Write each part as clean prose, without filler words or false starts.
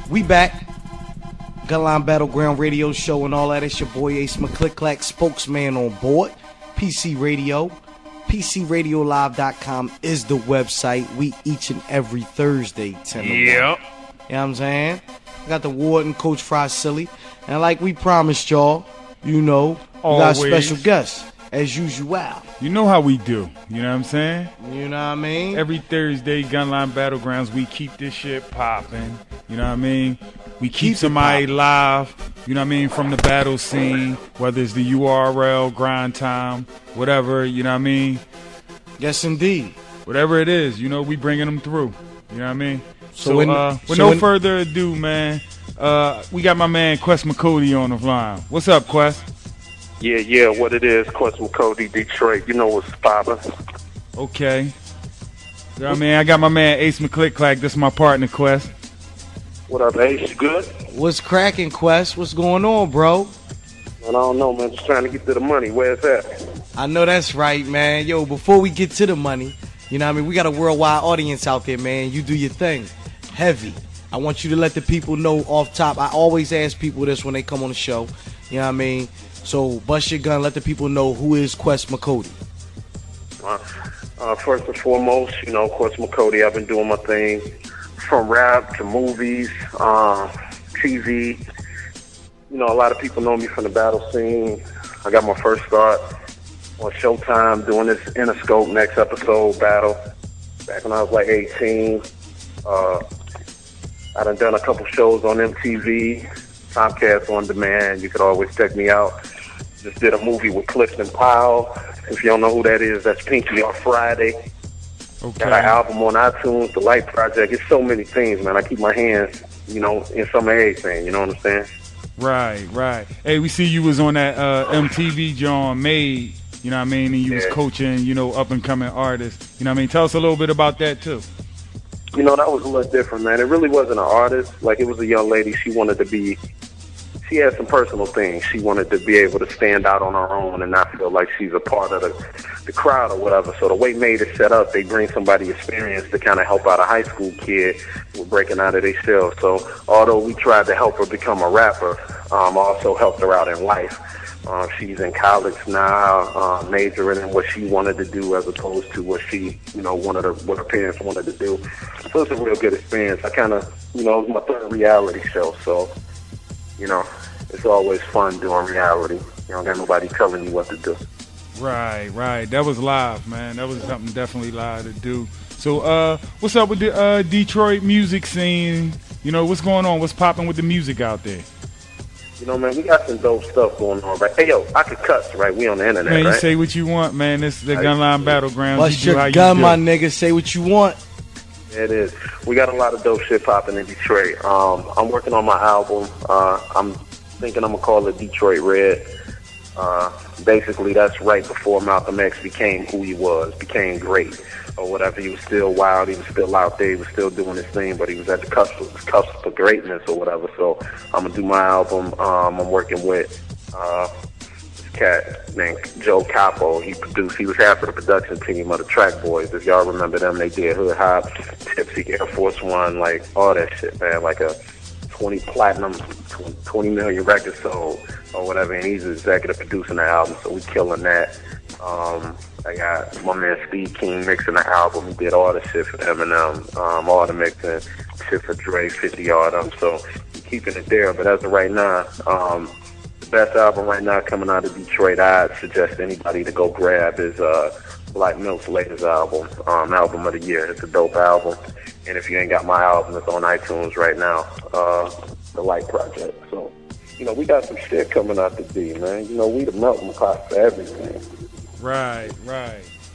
We back. Gunline Battleground radio show and all that. It's your boy Ace McClick spokesman on board. PC Radio. PCRadiolive.com is the website. We each and every Thursday 10 to 1. You know what I'm saying? Got the Warden, Coach Fry Silly. And like we promised y'all, you know, we got special guests as usual. You know how we do. You know what I'm saying? You know what I mean? Every Thursday, Gunline Battlegrounds, we keep this shit popping. You know what I mean? We keep somebody live, you know what I mean, from the battle scene, whether it's the URL, grind time, whatever, you know what I mean? Yes, indeed. Whatever it is, you know, we bringing them through. You know what I mean? So with no further ado, man, we got my man Quest Mcody on the line. What's up, Quest? Yeah, what it is, Quest Mcody, Detroit. You know what's poppin'. Okay. You know what I mean? I got my man Ace McClick. This is my partner, Quest. What up, Ace? You good? What's cracking, Quest? What's going on, bro? I don't know, man. Just trying to get to the money. Where's that? I know that's right, man. Yo, before we get to the money, you know what I mean? We got a worldwide audience out there, man. You do your thing. Heavy. I want you to let the people know off top. I always ask people this when they come on the show. You know what I mean? So bust your gun. Let the people know who is Quest Mcody. First and foremost, you know, Quest Mcody. I've been doing my thing from rap to movies, TV. You know, a lot of people know me from the battle scene. I got my first start on Showtime doing this Interscope Next Episode battle back when I was like 18. I done a couple shows on MTV, Comcast On Demand. You could always check me out. Just did a movie with Clifton Powell. If you don't know who that is, that's Pinky on Friday. Okay. Got an album on iTunes, The Light Project. It's so many things, man. I keep my hands, you know, in some of everything. You know what I'm saying? Right. Hey, we see you was on that MTV John Made, you know what I mean? And you was coaching, you know, up-and-coming artists. You know what I mean? Tell us a little bit about that, too. You know, that was a little different, man. It really wasn't an artist. Like, it was a young lady. She had some personal things. She wanted to be able to stand out on her own and not feel like she's a part of the crowd or whatever. So the way Made is set up, they bring somebody experienced to kind of help out a high school kid with breaking out of their shell. So although we tried to help her become a rapper, also helped her out in life. She's in college now, majoring in what she wanted to do as opposed to what she, you know, what her parents wanted to do. So it's a real good experience. I kind of, you know, it was my third reality show, so, you know, it's always fun doing reality. You don't got nobody telling you what to do. Right. That was live, man. That was something definitely live to do. So, what's up with the Detroit music scene? You know, what's going on? What's popping with the music out there? You know, man, we got some dope stuff going on, right? Hey, yo, I could cuss, right? We on the internet, man, right? You say what you want, man. This is the Gunline Battlegrounds. Bust your gun, my nigga. Say what you want. Yeah, it is. We got a lot of dope shit popping in Detroit. I'm working on my album. I'm thinking I'm going to call it Detroit Red. Basically, that's right before Malcolm X became who he was, became great, or whatever. He was still wild, he was still out there, he was still doing his thing, but he was at the cusp of greatness or whatever. So I'm going to do my album. I'm working with this cat named Joe Capo. He was half of the production team of the Track Boys. If y'all remember them, they did Hood Hop, Tipsy, Air Force One, like all that shit, man. Like a 20 platinum, 20 million records sold or whatever, and he's executive producing the album, so we killing that. I got my man Steve King mixing the album. He did all the shit for Eminem, all the mixing, shit for Dre, 50 all them, so we keeping it there. But as of right now, the best album right now coming out of Detroit, I'd suggest anybody to go grab is Black Milk's latest album, album of the year. It's a dope album. And if you ain't got my album, it's on iTunes right now, The Light Project. So, you know, we got some shit coming out the D, man. You know, we the melting pot for everything. Right.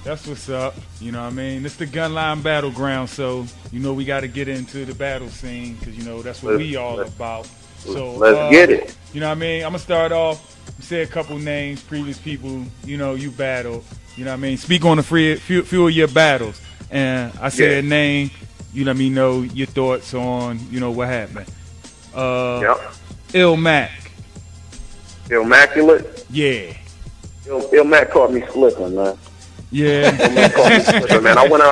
That's what's up. You know what I mean? It's the Gunline Battleground, so, you know, we got to get into the battle scene because, you know, that's what we all about. So let's get it. You know what I mean? I'm going to start off, say a couple names, previous people, you know, you battled. You know what I mean? Speak on the few of your battles. And I say a name. You let me know your thoughts on, you know, what happened. Ill Mac. Immaculate? Yeah. Ill Mac caught me slipping, man. Yeah. Ill Mac caught me slipping, man. I went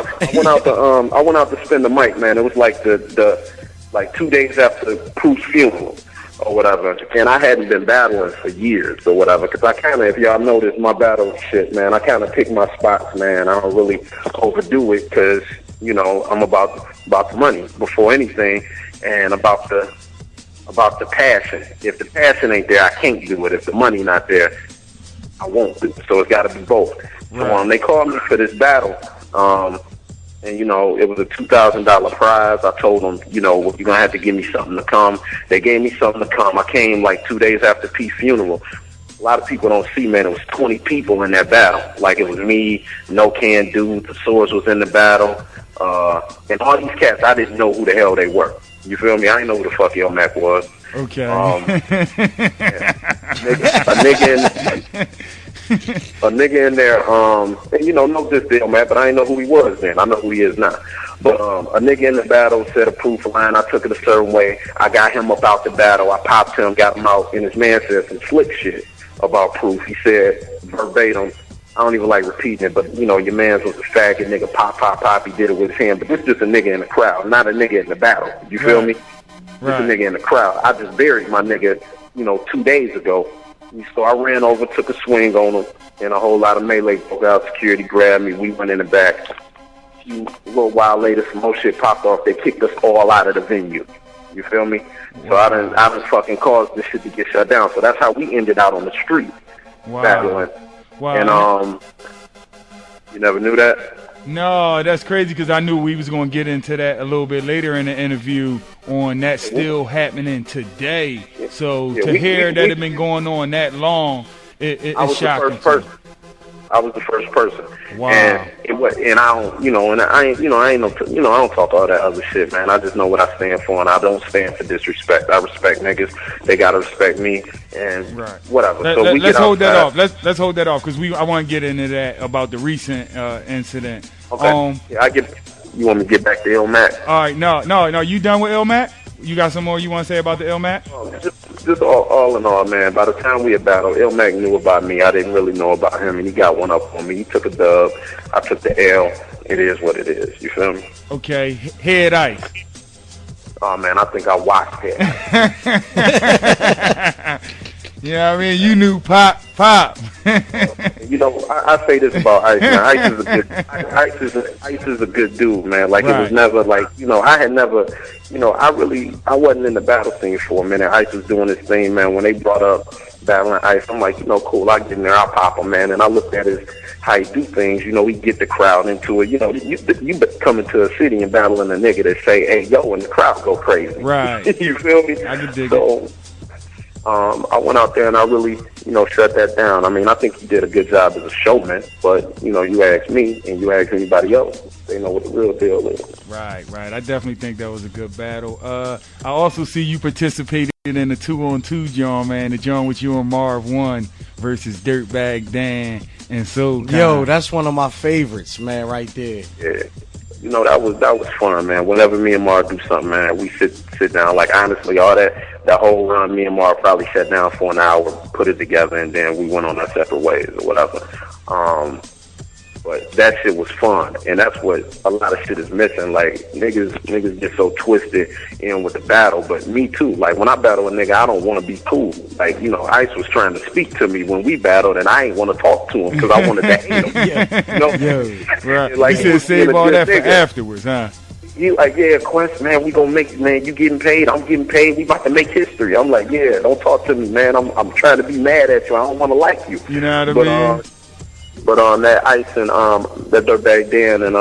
out to spin the mic, man. It was like the like 2 days after Proof's funeral or whatever, and I hadn't been battling for years or whatever, because I kind of, if y'all notice my battle shit, man, I kind of pick my spots, man. I don't really overdo it, because, you know, I'm about the money before anything, and about the passion. If the passion ain't there, I can't do it. If the money not there, I won't do it. So it's got to be both. Right. So they called me for this battle, and, you know, it was a $2,000 prize. I told them, you know, well, you're going to have to give me something to come. They gave me something to come. I came like 2 days after P's funeral. A lot of people don't see, man, it was 20 people in that battle. Like, it was me, No Can Dude, the Swords was in the battle, and all these cats, I didn't know who the hell they were. You feel me? I didn't know who the fuck L Mac was. Okay. A nigga in there, and, you know, no diss to L Mac, but I didn't know who he was then. I know who he is now. But a nigga in the battle said a proof line. I took it a certain way. I got him up out the battle. I popped him, got him out, and his man said some slick shit about Proof. He said verbatim, I don't even like repeating it, but, you know, your man's was a faggot, nigga, pop, pop, pop. He did it with his hand. But this is just a nigga in the crowd, not a nigga in the battle. You feel me? Just a nigga in the crowd. I just buried my nigga, you know, 2 days ago. So I ran over, took a swing on him, and a whole lot of melee broke out. Security grabbed me. We went in the back. A little while later, some more shit popped off. They kicked us all out of the venue. You feel me? So I done fucking caused this shit to get shut down. So that's how we ended out on the street battling. Wow. And you never knew that? No, that's crazy, because I knew we was going to get into that a little bit later in the interview on that still happening today. So to hear that it been going on that long, it's shocking. I was the first person. Wow. And it was, and I don't, you know, and I ain't, you know, I ain't no, you know, I don't talk all that other shit, man. I just know what I stand for, and I don't stand for disrespect. I respect niggas. They gotta respect me, and whatever. Let's hold that off. Let's hold that off, because I want to get into that about the recent incident. Okay. You want me to get back to L Mac? All right. No. You done with L Mac? You got some more you want to say about the L Mac? Just all in all, man, by the time we had battled, L Mac knew about me. I didn't really know about him, and he got one up on me. He took a dub. I took the L. It is what it is. You feel me? Okay. Head ice. Oh, man, I think I watched it. Yeah, I mean, you knew Pop. You know, I say this about Ice, man. Ice is a good dude, man. Like, it was never, like, you know, I had never, you know, I wasn't in the battle scene for a minute. Ice was doing his thing, man. When they brought up battling Ice, I'm like, you know, cool, I get in there, I'll pop him, man. And I looked at how he do things, you know, he get the crowd into it. You know, you come into a city and battling a nigga that say, hey, yo, and the crowd go crazy. Right. You feel me? I can dig it. I went out there and I really, you know, shut that down. I mean, I think he did a good job as a showman, but, you know, you ask me and you ask anybody else, they know what the real deal is. Right. I definitely think that was a good battle. I also see you participated in the 2-on-2 John, man, the John with you and Marv 1 versus Dirtbag Dan and Soul. Yo, that's one of my favorites, man, right there. Yeah. You know, that was fun, man. Whenever me and Marv do something, man, we sit down. Like, honestly, all that whole run, me and Marv probably sat down for an hour, put it together, and then we went on our separate ways or whatever. But that shit was fun, and that's what a lot of shit is missing. Like, niggas get so twisted in with the battle, but me too. Like, when I battle a nigga, I don't want to be cool. Like, you know, Ice was trying to speak to me when we battled, and I ain't want to talk to him because I wanted to hate him. You know? Right. Like, he said save all that for afterwards, huh? He like, yeah, Quest, man, we gonna make, man, you getting paid, I'm getting paid, we about to make history. I'm like, yeah, don't talk to me, man. I'm trying to be mad at you. I don't want to like you. You know what I mean? But on that Ice and that Dirtbag Dan and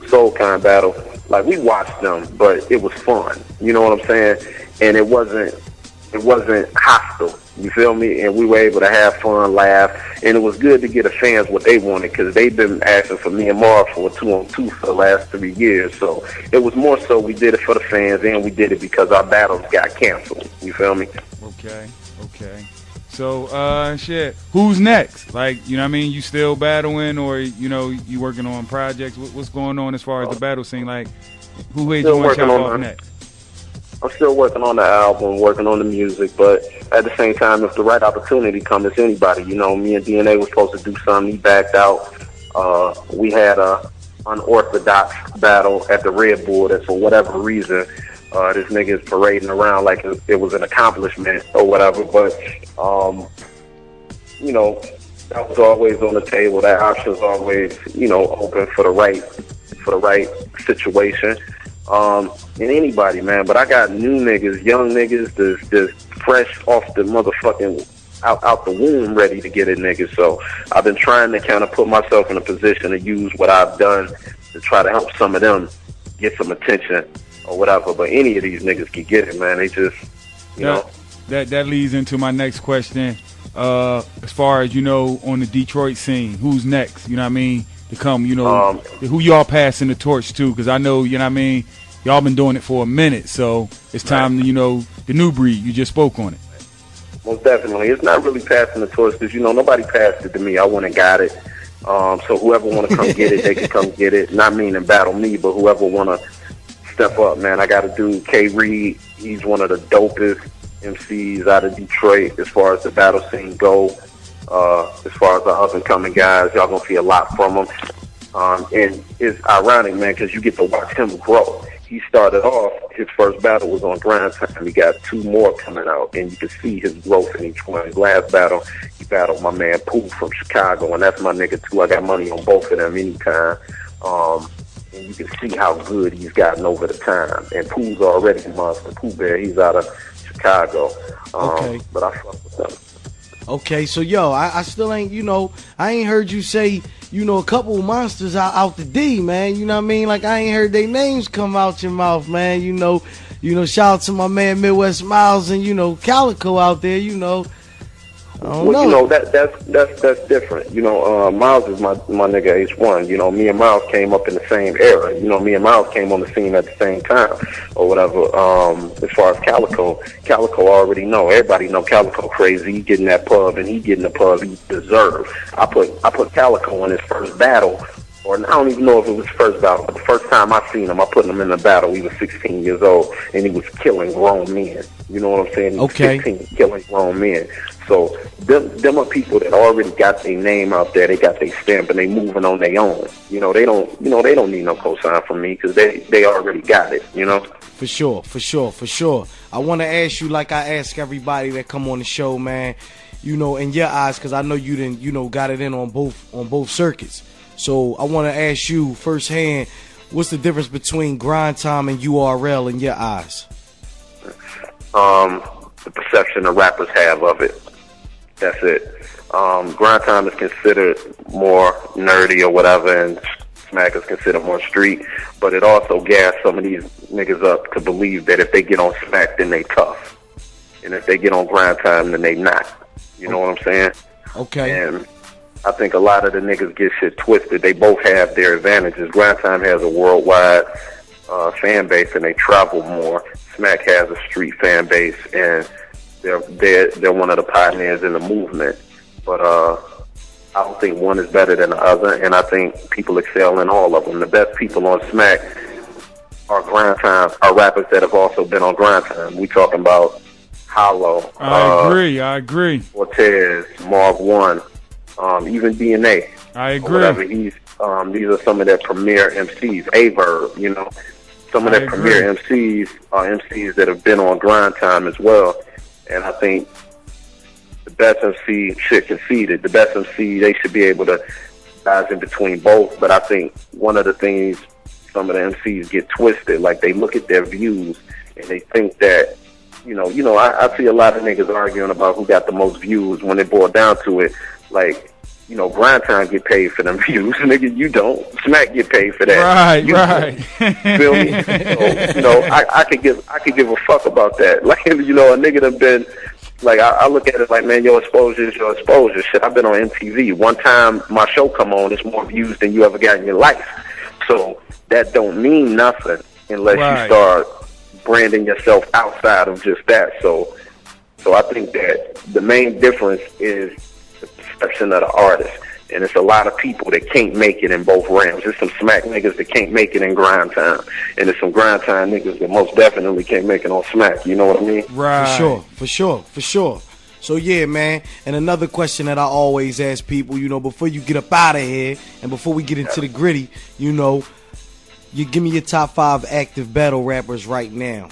Soul Kind battle, like, we watched them, but it was fun. You know what I'm saying? And it wasn't hostile. You feel me? And we were able to have fun, laugh, and it was good to get the fans what they wanted, because they've been asking for me and Marv for a 2-on-2 for the last 3 years. So it was more so we did it for the fans, and we did it because our battles got canceled. You feel me? Okay. So, shit, who's next? Like, you know what I mean? You still battling, or, you know, you working on projects? What's going on as far as the battle scene? Like, who made you want to chop off next? I'm still working on the album, working on the music, but at the same time, if the right opportunity comes, it's anybody. You know, me and DNA was supposed to do something. He backed out. We had a unorthodox battle at the Red Bull that, for whatever reason, This nigga is parading around like it was an accomplishment or whatever. But you know, that was always on the table. That option was always, you know, open for the right situation. And anybody, man. But I got new niggas, young niggas, that's fresh off the motherfucking out the womb, ready to get it, niggas. So I've been trying to kind of put myself in a position to use what I've done to try to help some of them get some attention or whatever. But any of these niggas can get it, man. They just, you know. That leads into my next question. As far as, you know, on the Detroit scene, who's next? You know what I mean? To come, you know, who y'all passing the torch to? Because I know, you know what I mean, y'all been doing it for a minute, so it's time to, you know, the new breed. You just spoke on it. Most definitely. It's not really passing the torch because, you know, nobody passed it to me. I went and got it. So whoever want to come get it, they can come get it. Not meaning battle me, but whoever want to step up, man. I got a dude, K. Reed. He's one of the dopest MCs out of Detroit as far as the battle scene go. As far as the up-and-coming guys, y'all gonna see a lot from him. And it's ironic, man, because you get to watch him grow. He started off, his first battle was on Grind Time. He got 2 more coming out, and you can see his growth in each one. His last battle, he battled my man Pooh from Chicago, and that's my nigga, too. I got money on both of them anytime. And you can see how good he's gotten over the time. And Pooh's already a monster. Pooh Bear, he's out of Chicago. Okay. But I fuck with them. Okay, so yo, I still ain't, you know, I ain't heard you say, you know, a couple of monsters out the D, man. You know what I mean? Like, I ain't heard their names come out your mouth, man. You know, shout out to my man Midwest Miles and, you know, Calico out there, you know. I don't know. You know, that's different. You know, Miles is my nigga H1. You know, me and Miles came up in the same era. You know, me and Miles came on the scene at the same time or whatever. As far as Calico already know. Everybody know Calico crazy. He getting that pub and he getting the pub he deserved. I put Calico in his first battle, or I don't even know if it was his first battle, but the first time I seen him, I put him in the battle. He was 16 years old and he was killing grown men. You know what I'm saying? He was 15, killing grown men. So them are people that already got their name out there. They got their stamp and they moving on their own. You know, they don't need no cosign from me because they already got it. You know. For sure. I want to ask you, like I ask everybody that come on the show, man. You know, in your eyes, because I know you didn't, you know, got it in on both circuits. So I want to ask you firsthand, what's the difference between Grind Time and URL in your eyes? The perception the rappers have of it. That's it. Grind Time is considered more nerdy or whatever, and Smack is considered more street. But it also gassed some of these niggas up to believe that if they get on Smack, then they tough, and if they get on Grind Time, then they not. You know what I'm saying? Okay. And I think a lot of the niggas get shit twisted. They both have their advantages. Grind Time has a worldwide fan base, and they travel more. Smack has a street fan base, and they're one of the pioneers in the movement. But I don't think one is better than the other, and I think people excel in all of them. The best people on Smack are Grind Time, are rappers that have also been on Grind Time. We talking about Hollow. I agree. Cortez, Marv One, even DNA. I agree. Whatever. These are some of their premier MCs. Averb, you know, some of their premier MCs are MCs that have been on Grind Time as well. And I think the best MC should concede it. The best MC, they should be able to dive in between both. But I think one of the things some of the MCs get twisted, like they look at their views and they think that, I see a lot of niggas arguing about who got the most views when it boiled down to it. Like, Grind Time get paid for them views. Nigga, you don't. Smack get paid for that. Right. Feel me? So, I could give a fuck about that. Like, a nigga done been, like, I look at it like, man, your exposure is your exposure. Shit, I've been on MTV. One time my show come on, it's more views than you ever got in your life. So that don't mean nothing unless you start branding yourself outside of just that. So I think that the main difference is the perception of the artist. And it's a lot of people that can't make it in both realms. There's some Smack niggas that can't make it in Grind Time. And there's some Grind Time niggas that most definitely can't make it on Smack. You know what I mean? Right. For sure. So, yeah, man. And another question that I always ask people, before you get up out of here and before we get into the gritty, you give me your top 5 active battle rappers right now.